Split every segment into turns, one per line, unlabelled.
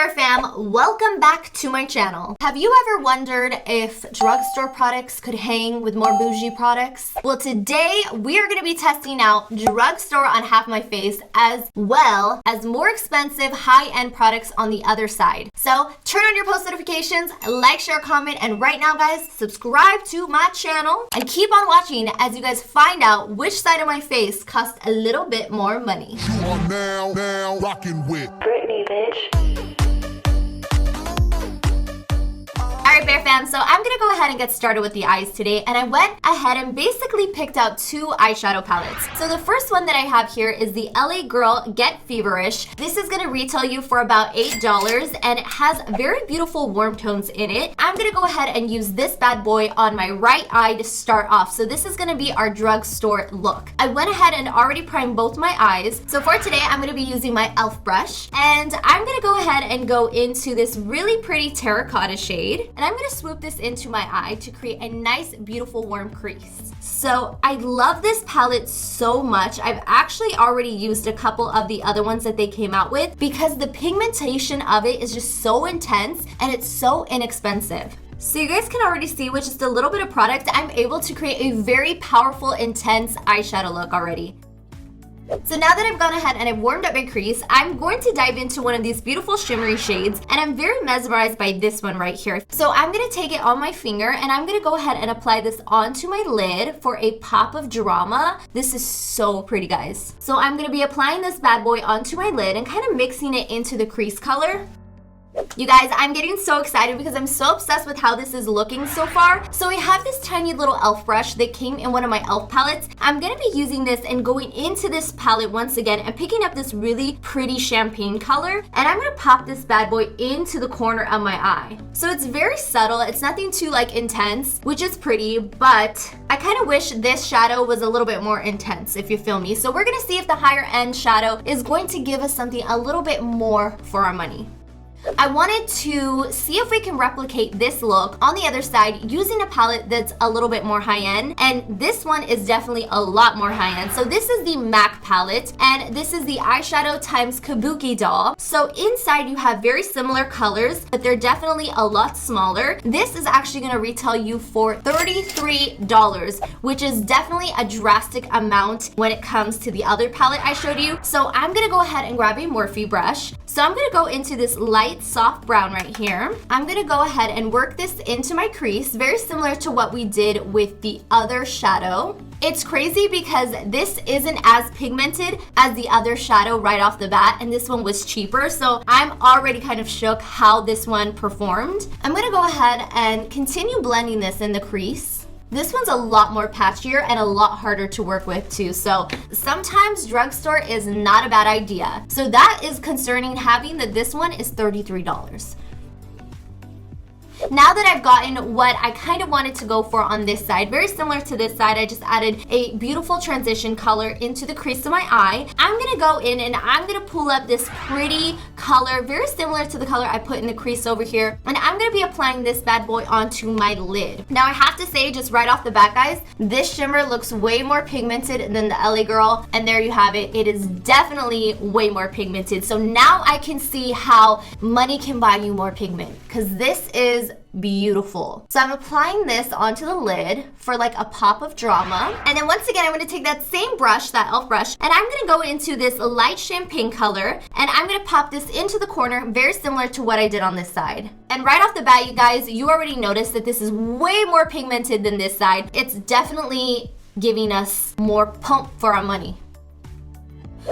Bear fam, welcome back to my channel. Have you ever wondered if drugstore products could hang with more bougie products? Well, today we are going to be testing out drugstore on half my face as well as more expensive high-end products on the other side. So turn on your post notifications, like, share, comment, and right now guys, subscribe to my channel and keep on watching as you guys find out which side of my face costs a little bit more money.
You are now rocking with
Brittany, bitch.
Alright Bear fam, so I'm gonna go ahead and get started with the eyes today, and I went ahead and basically picked out two eyeshadow palettes. So the first one that I have here is the LA Girl Get Feverish. This is gonna retail you for about $8 and it has very beautiful warm tones in it. I'm gonna go ahead and use this bad boy on my right eye to start off. So this is gonna be our drugstore look. I went ahead and already primed both my eyes. So for today, I'm gonna be using my e.l.f. brush and I'm gonna go ahead and go into this really pretty terracotta shade. And I'm gonna swoop this into my eye to create a nice, beautiful, warm crease. So I love this palette so much. I've actually already used a couple of the other ones that they came out with because the pigmentation of it is just so intense and it's so inexpensive. So you guys can already see with just a little bit of product, I'm able to create a very powerful, intense eyeshadow look already. So now that I've gone ahead and I've warmed up my crease, I'm going to dive into one of these beautiful shimmery shades, and I'm very mesmerized by this one right here. So I'm going to take it on my finger and I'm going to go ahead and apply this onto my lid for a pop of drama. This is so pretty, guys. So I'm going to be applying this bad boy onto my lid and kind of mixing it into the crease color. You guys, I'm getting so excited because I'm so obsessed with how this is looking so far. So I have this tiny little e.l.f. brush that came in one of my e.l.f. palettes. I'm going to be using this and going into this palette once again and picking up this really pretty champagne color. And I'm going to pop this bad boy into the corner of my eye. So it's very subtle. It's nothing too like intense, which is pretty, but I kind of wish this shadow was a little bit more intense, if you feel me. So we're going to see if the higher end shadow is going to give us something a little bit more for our money. I wanted to see if we can replicate this look on the other side using a palette that's a little bit more high-end, and this one is definitely a lot more high-end. So this is the MAC palette, and this is the Eyeshadow times Kabuki doll. So inside you have very similar colors, but they're definitely a lot smaller. This is actually going to retail you for $33, which is definitely a drastic amount when it comes to the other palette I showed you. So I'm going to go ahead and grab a Morphe brush. So I'm going to go into this light soft brown right here. I'm going to go ahead and work this into my crease, very similar to what we did with the other shadow. It's crazy because this isn't as pigmented as the other shadow right off the bat, and this one was cheaper, so I'm already kind of shook how this one performed. I'm going to go ahead and continue blending this in the crease. This one's a lot more patchier and a lot harder to work with too. So sometimes drugstore is not a bad idea. So that is concerning, having that this one is $33. Now that I've gotten what I kind of wanted to go for on this side, very similar to this side, I just added a beautiful transition color into the crease of my eye. I'm going to go in and I'm going to pull up this pretty color, very similar to the color I put in the crease over here. And I'm going to be applying this bad boy onto my lid. Now I have to say, just right off the bat, guys, this shimmer looks way more pigmented than the LA Girl. And there you have it. It is definitely way more pigmented. So now I can see how money can buy you more pigment, because this is beautiful. So I'm applying this onto the lid for like a pop of drama. And then once again, I'm going to take that same brush, that e.l.f. brush, and I'm going to go into this light champagne color, and I'm going to pop this into the corner, very similar to what I did on this side. And right off the bat, you guys, you already noticed that this is way more pigmented than this side. It's definitely giving us more pump for our money.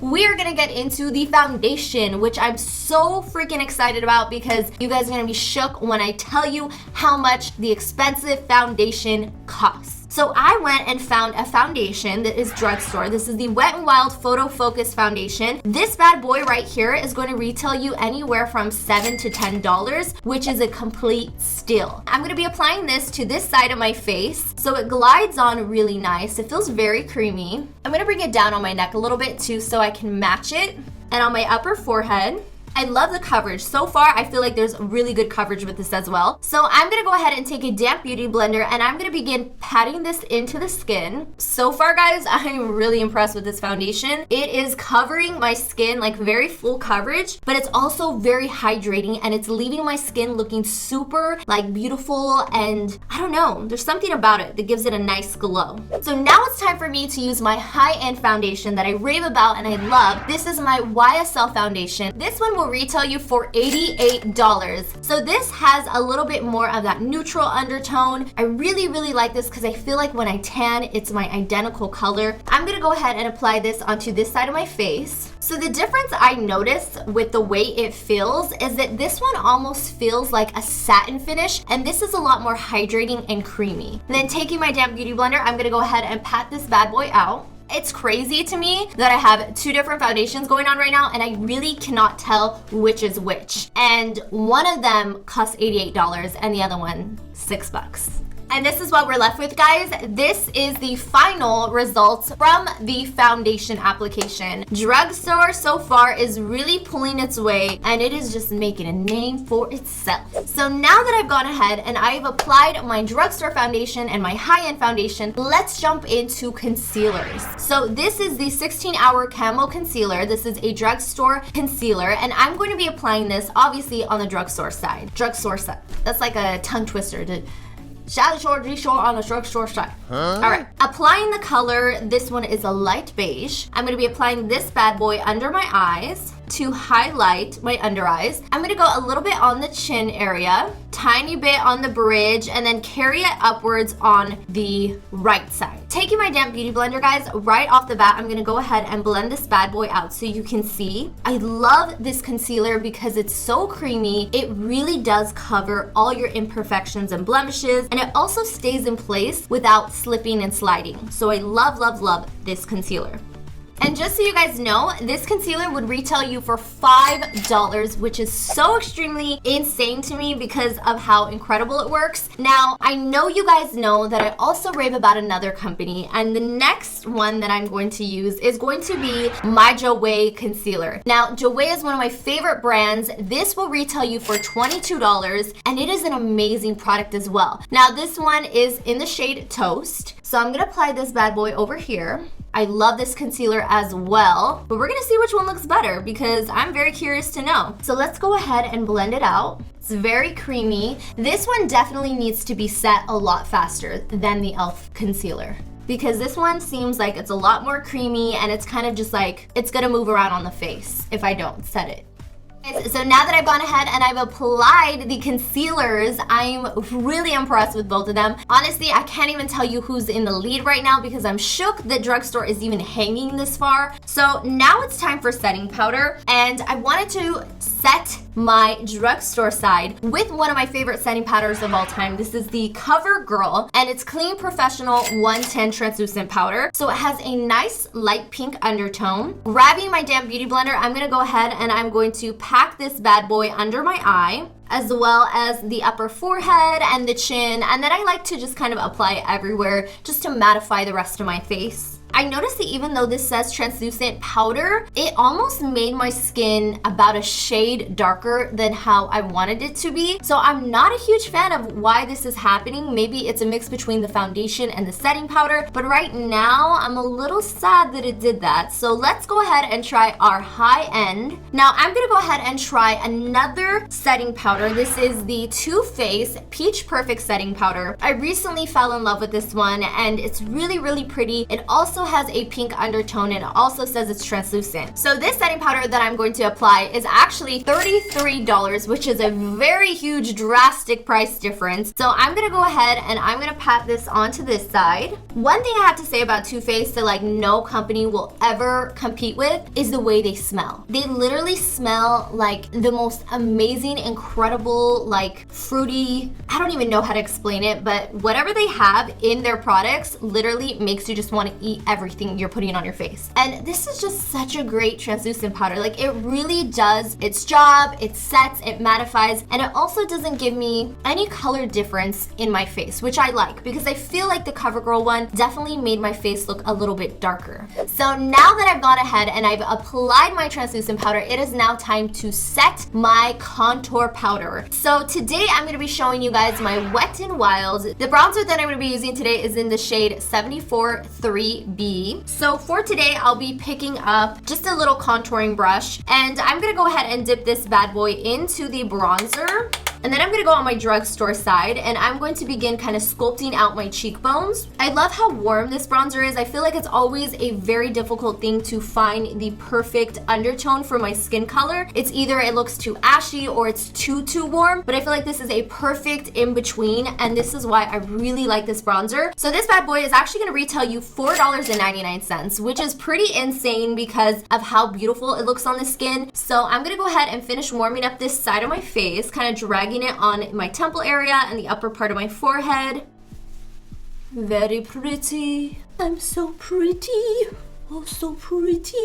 We are gonna get into the foundation, which I'm so freaking excited about because you guys are gonna be shook when I tell you how much the expensive foundation costs. So I went and found a foundation that is drugstore. This is the Wet n Wild Photo Focus Foundation. This bad boy right here is going to retail you anywhere from $7 to $10, which is a complete steal. I'm going to be applying this to this side of my face, so it glides on really nice. It feels very creamy. I'm going to bring it down on my neck a little bit too so I can match it, and on my upper forehead. I love the coverage. So far, I feel like there's really good coverage with this as well. So I'm gonna go ahead and take a damp beauty blender and I'm gonna begin patting this into the skin. So far, guys, I'm really impressed with this foundation. It is covering my skin, like very full coverage, but it's also very hydrating and it's leaving my skin looking super like beautiful, and I don't know, there's something about it that gives it a nice glow. So now it's time for me to use my high-end foundation that I rave about and I love. This is my YSL foundation. This one will retail you for $88. So this has a little bit more of that neutral undertone. I really, really like this because I feel like when I tan, it's my identical color. I'm gonna go ahead and apply this onto this side of my face. So the difference I noticed with the way it feels is that this one almost feels like a satin finish, and this is a lot more hydrating and creamy. And then taking my damp beauty blender, I'm gonna go ahead and pat this bad boy out. It's crazy to me that I have two different foundations going on right now and I really cannot tell which is which. And one of them costs $88 and the other one $6. And this is what we're left with, guys. This is the final results from the foundation application. Drugstore so far is really pulling its way and it is just making a name for itself. So now that I've gone ahead and I've applied my drugstore foundation and my high-end foundation, let's jump into concealers. So this is the 16-hour camo concealer. This is a drugstore concealer and I'm going to be applying this obviously on the drugstore side. Drugstore side. That's like a tongue twister. Shallow short, D-short on the drugstore side. All right, applying the color, this one is a light beige. I'm gonna be applying this bad boy under my eyes to highlight my under eyes. I'm gonna go a little bit on the chin area, tiny bit on the bridge, and then carry it upwards on the right side. Taking my damp beauty blender, guys, right off the bat, I'm gonna go ahead and blend this bad boy out so you can see. I love this concealer because it's so creamy. It really does cover all your imperfections and blemishes, and it also stays in place without slipping and sliding. So I love, love, love this concealer. And just so you guys know, this concealer would retail you for $5, which is so extremely insane to me because of how incredible it works. Now, I know you guys know that I also rave about another company, and the next one that I'm going to use is going to be my JOUER concealer. Now, JOUER is one of my favorite brands. This will retail you for $22, and it is an amazing product as well. Now, this one is in the shade Toast. So I'm gonna apply this bad boy over here. I love this concealer as well, but we're gonna see which one looks better because I'm very curious to know. So let's go ahead and blend it out. It's very creamy. This one definitely needs to be set a lot faster than the e.l.f. concealer, because this one seems like it's a lot more creamy and it's kind of just like, it's gonna move around on the face if I don't set it. So now that I've gone ahead and I've applied the concealers, I'm really impressed with both of them. Honestly, I can't even tell you who's in the lead right now because I'm shook that drugstore is even hanging this far. So now it's time for setting powder, and I wanted to set my drugstore side with one of my favorite setting powders of all time. This is the CoverGirl, and it's Clean Professional 110 Translucent Powder. So it has a nice light pink undertone. Grabbing my damp beauty blender, I'm gonna go ahead and I'm going to pack this bad boy under my eye, as well as the upper forehead and the chin, and then I like to just kind of apply it everywhere just to mattify the rest of my face. I noticed that even though this says translucent powder, it almost made my skin about a shade darker than how I wanted it to be. So I'm not a huge fan of why this is happening. Maybe it's a mix between the foundation and the setting powder, but right now I'm a little sad that it did that. So let's go ahead and try our high end. Now I'm gonna go ahead and try another setting powder. This is the Too Faced Peach Perfect Setting Powder. I recently fell in love with this one and it's really, really pretty. It also has a pink undertone and it also says it's translucent. So this setting powder that I'm going to apply is actually $33, which is a very huge drastic price difference. So I'm gonna go ahead and I'm gonna pat this onto this side. One thing I have to say about Too Faced that like no company will ever compete with is the way they smell. They literally smell like the most amazing, incredible incredible, like fruity, I don't even know how to explain it, but whatever they have in their products literally makes you just want to eat everything you're putting on your face. And this is just such a great translucent powder. Like it really does its job, it sets, it mattifies, and it also doesn't give me any color difference in my face, which I like because I feel like the CoverGirl one definitely made my face look a little bit darker. So now that I've gone ahead and I've applied my translucent powder, it is now time to set my contour powder. So today I'm going to be showing you guys my Wet n Wild. The bronzer that I'm going to be using today is in the shade 74 3B. So for today, I'll be picking up just a little contouring brush, and I'm going to go ahead and dip this bad boy into the bronzer. And then I'm gonna go on my drugstore side and I'm going to begin kind of sculpting out my cheekbones. I love how warm this bronzer is. I feel like it's always a very difficult thing to find the perfect undertone for my skin color. It's either it looks too ashy or it's too warm, but I feel like this is a perfect in between, and this is why I really like this bronzer. So this bad boy is actually gonna retail you $4.99, which is pretty insane because of how beautiful it looks on the skin. So I'm gonna go ahead and finish warming up this side of my face, kind of dragging it on my temple area and the upper part of my forehead. Very pretty. I'm so pretty. Oh, so pretty.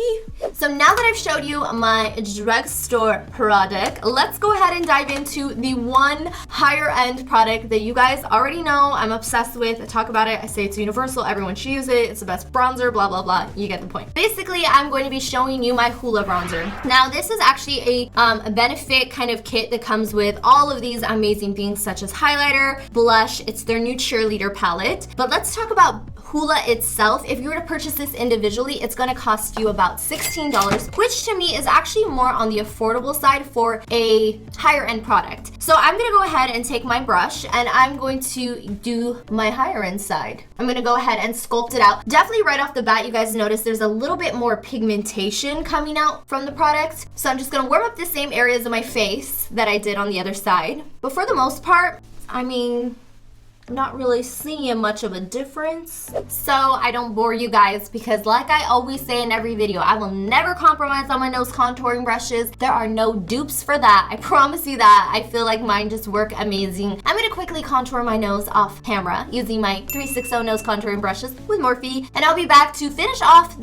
So now that I've showed you my drugstore product, let's go ahead and dive into the one higher end product that you guys already know I'm obsessed with. I talk about it, I say it's universal, everyone should use it, it's the best bronzer, blah, blah, blah. You get the point. Basically, I'm going to be showing you my Hoola bronzer. Now, this is actually a benefit kind of kit that comes with all of these amazing things such as highlighter, blush, it's their new cheerleader palette. But let's talk about Hoola itself. If you were to purchase this individually, it's gonna cost you about $16, which to me is actually more on the affordable side for a higher end product. So I'm gonna go ahead and take my brush and I'm going to do my higher end side. I'm gonna go ahead and sculpt it out. Definitely right off the bat, you guys notice there's a little bit more pigmentation coming out from the product. So I'm just gonna warm up the same areas of my face that I did on the other side. But for the most part, I mean, not really seeing much of a difference. So I don't bore you guys because like I always say in every video, I will never compromise on my nose contouring brushes. There are no dupes for that. I promise you that. I feel like mine just work amazing. I'm gonna quickly contour my nose off camera using my 360 nose contouring brushes with Morphe, and I'll be back to finish off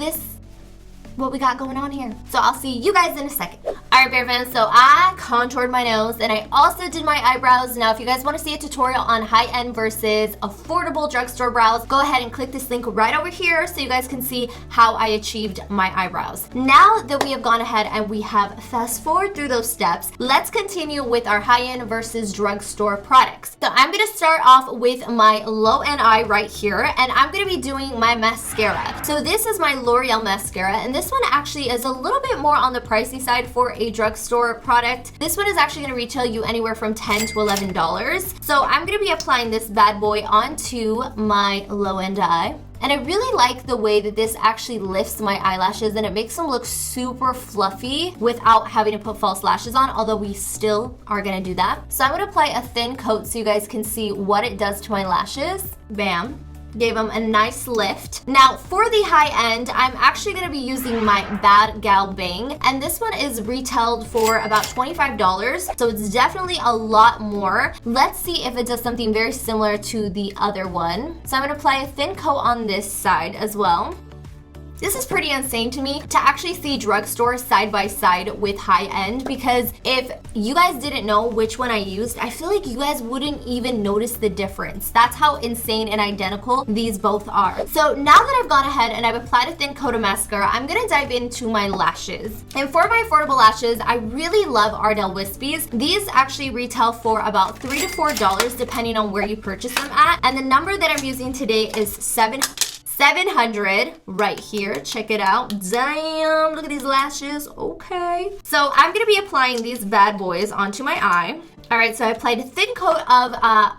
what we got going on here. So I'll see you guys in a second. All right, Bear fans, so I contoured my nose and I also did my eyebrows. Now, if you guys want to see a tutorial on high-end versus affordable drugstore brows, go ahead and click this link right over here so you guys can see how I achieved my eyebrows. Now that we have gone ahead and we have fast forward through those steps, let's continue with our high-end versus drugstore products. So I'm gonna start off with my low-end eye right here, and I'm gonna be doing my mascara. So this is my L'Oreal mascara, and this one actually is a little bit more on the pricey side for a drugstore product. This one is actually going to retail you anywhere from $10 to $11. So I'm going to be applying this bad boy onto my low-end eye. And I really like the way that this actually lifts my eyelashes and it makes them look super fluffy without having to put false lashes on, although we still are gonna do that. So I'm gonna apply a thin coat so you guys can see what it does to my lashes. Bam. Gave them a nice lift. Now for the high end, I'm actually gonna be using my BADgal Bang, and this one is retailed for about $25, so it's definitely a lot more. Let's see if it does something very similar to the other one. So I'm gonna apply a thin coat on this side as well. This is pretty insane to me to actually see drugstore side by side with high end, because if you guys didn't know which one I used, I feel like you guys wouldn't even notice the difference. That's how insane and identical these both are. So now that I've gone ahead and I've applied a thin coat of mascara, I'm gonna dive into my lashes. And for my affordable lashes, I really love Ardell Wispies. These actually retail for about $3 to $4 depending on where you purchase them at. And the number that I'm using today is 700 right here. Check it out. Damn, look at these lashes. Okay. So I'm gonna be applying these bad boys onto my eye. All right, so I applied a thin coat of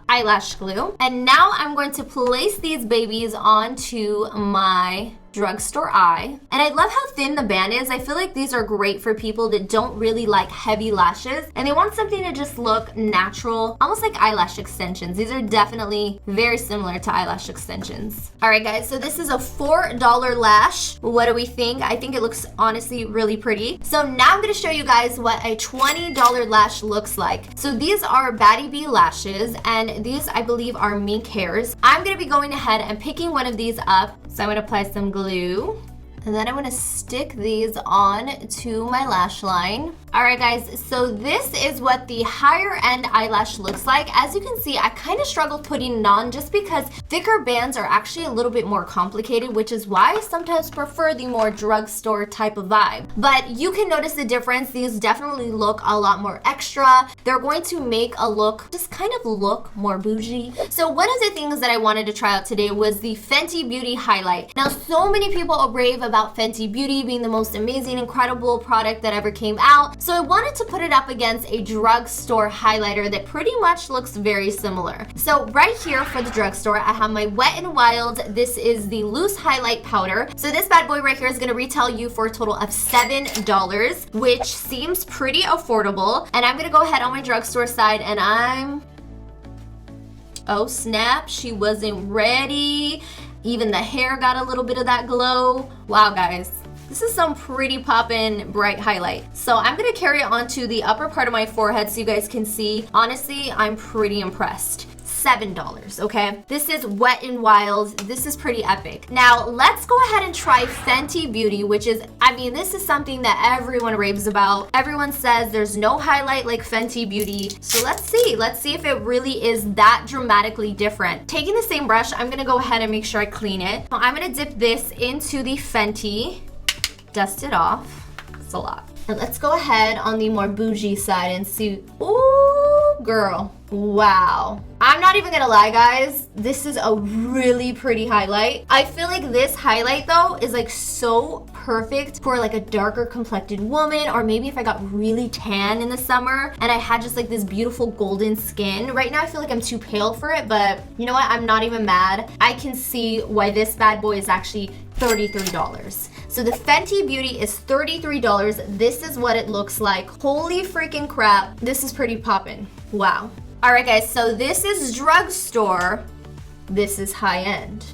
eyelash glue. And now I'm going to place these babies onto my drugstore eye. And I love how thin the band is. I feel like these are great for people that don't really like heavy lashes and they want something to just look natural, almost like eyelash extensions. These are definitely very similar to eyelash extensions. All right, guys, so this is a $4 lash. What do we think? I think it looks honestly really pretty. So now I'm gonna show you guys what a $20 lash looks like. So these are Baddie lashes, and these I believe are mink hairs. I'm gonna be going ahead and picking one of these up. So I'm gonna apply some glue. And then I'm gonna stick these on to my lash line. All right, guys, so this is what the higher end eyelash looks like. As you can see, I kind of struggled putting it on just because thicker bands are actually a little bit more complicated, which is why I sometimes prefer the more drugstore type of vibe. But you can notice the difference. These definitely look a lot more extra. They're going to make a look, just kind of look more bougie. So one of the things that I wanted to try out today was the Fenty Beauty Highlight. Now, so many people are rave about Fenty Beauty being the most amazing, incredible product that ever came out. So I wanted to put it up against a drugstore highlighter that pretty much looks very similar. So right here for the drugstore, I have my Wet n Wild. This is the loose highlight powder. So this bad boy right here is gonna retail you for a total of $7, which seems pretty affordable. And I'm gonna go ahead on my drugstore side and oh snap, she wasn't ready. Even the hair got a little bit of that glow. Wow, guys. This is some pretty poppin' bright highlight. So I'm gonna carry it onto the upper part of my forehead so you guys can see. Honestly, I'm pretty impressed. $7, okay? This is Wet n Wild. This is pretty epic. Now, let's go ahead and try Fenty Beauty, which is, I mean, this is something that everyone raves about. Everyone says there's no highlight like Fenty Beauty. So let's see if it really is that dramatically different. Taking the same brush, I'm gonna go ahead and make sure I clean it. So I'm gonna dip this into the Fenty, dust it off. It's a lot. And let's go ahead on the more bougie side and see. Ooh, girl. Wow. I'm not even gonna lie, guys. This is a really pretty highlight. I feel like this highlight, though, is like so perfect for like a darker complected woman, or maybe if I got really tan in the summer and I had just like this beautiful golden skin. Right now, I feel like I'm too pale for it, but you know what? I'm not even mad. I can see why this bad boy is actually $33. So the Fenty Beauty is $33. This is what it looks like. Holy freaking crap. This is pretty poppin'. Wow. All right, guys, so this is drugstore. This is high-end.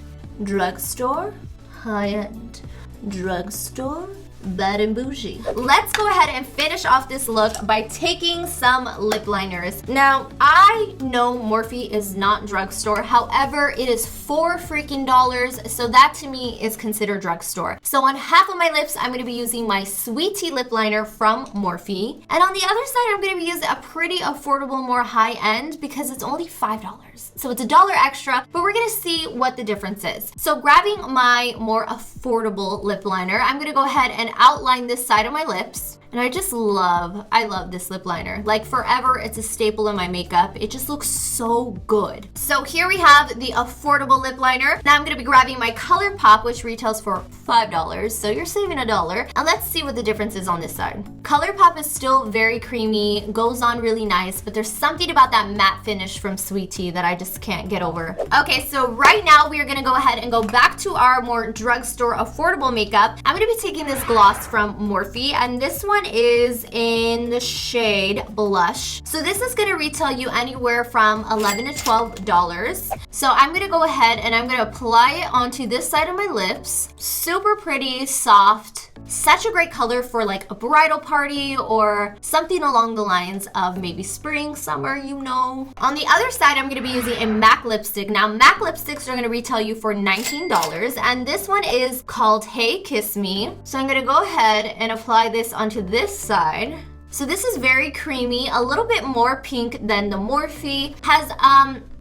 Drugstore, high-end. Drugstore, bad and bougie. Let's go ahead and finish off this look by taking some lip liners. Now, I know Morphe is not drugstore. However, it is $4 freaking, so that to me is considered drugstore. So on half of my lips, I'm gonna be using my Sweet Tea lip liner from Morphe. And on the other side, I'm gonna be using a pretty affordable, more high-end because it's only $5. So it's $1 extra, but we're gonna see what the difference is. So grabbing my more affordable lip liner, I'm gonna go ahead and outline this side of my lips. And I love this lip liner. Like forever, it's a staple in my makeup. It just looks so good. So here we have the affordable lip liner. Now I'm gonna be grabbing my ColourPop, which retails for $5. So you're saving $1. And let's see what the difference is on this side. ColourPop is still very creamy, goes on really nice, but there's something about that matte finish from Sweet Tea that I just can't get over. Okay, so right now we are gonna go ahead and go back to our more drugstore affordable makeup. I'm gonna be taking this gloss from Morphe, and this one is in the shade Blush. So this is gonna retail you anywhere from $11 to $12. So I'm gonna go ahead and I'm gonna apply it onto this side of my lips. Super pretty, soft. Such a great color for like a bridal party or something along the lines of maybe spring, summer, you know. On the other side, I'm gonna be using a MAC lipstick. Now, MAC lipsticks are gonna retail you for $19, and this one is called Hey Kiss Me. So I'm gonna go ahead and apply this onto this side. So this is very creamy, a little bit more pink than the Morphe. Has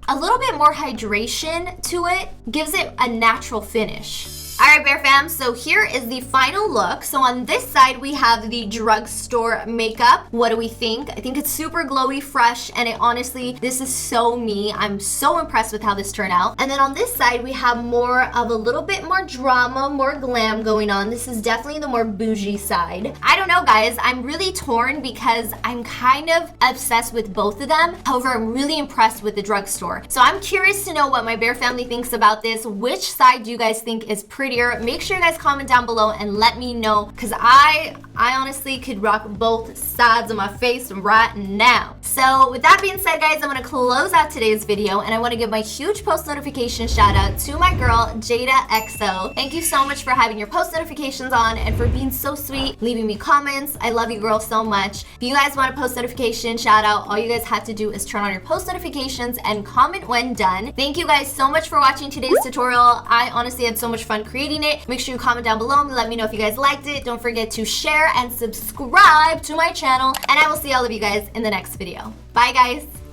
a little bit more hydration to it, gives it a natural finish. All right, Bear Fam, so here is the final look. So on this side, we have the drugstore makeup. What do we think? I think it's super glowy, fresh, and it honestly, this is so me. I'm so impressed with how this turned out. And then on this side, we have more of a little bit more drama, more glam going on. This is definitely the more bougie side. I don't know, guys. I'm really torn because I'm kind of obsessed with both of them. However, I'm really impressed with the drugstore. So I'm curious to know what my Bear family thinks about this. Which side do you guys think is pretty prettier? Make sure you guys comment down below and let me know, because I honestly could rock both sides of my face right now. So with that being said, guys, I'm going to close out today's video, and I want to give my huge post notification shout out to my girl Jada XO. Thank you so much for having your post notifications on and for being so sweet, leaving me comments. I love you girls so much. If you guys want a post notification shout out, all you guys have to do is turn on your post notifications and comment when done. Thank you guys so much for watching today's tutorial. I honestly had so much fun creating it. Make sure you comment down below and let me know if you guys liked it. Don't forget to share and subscribe to my channel, and I will see all of you guys in the next video. Bye guys.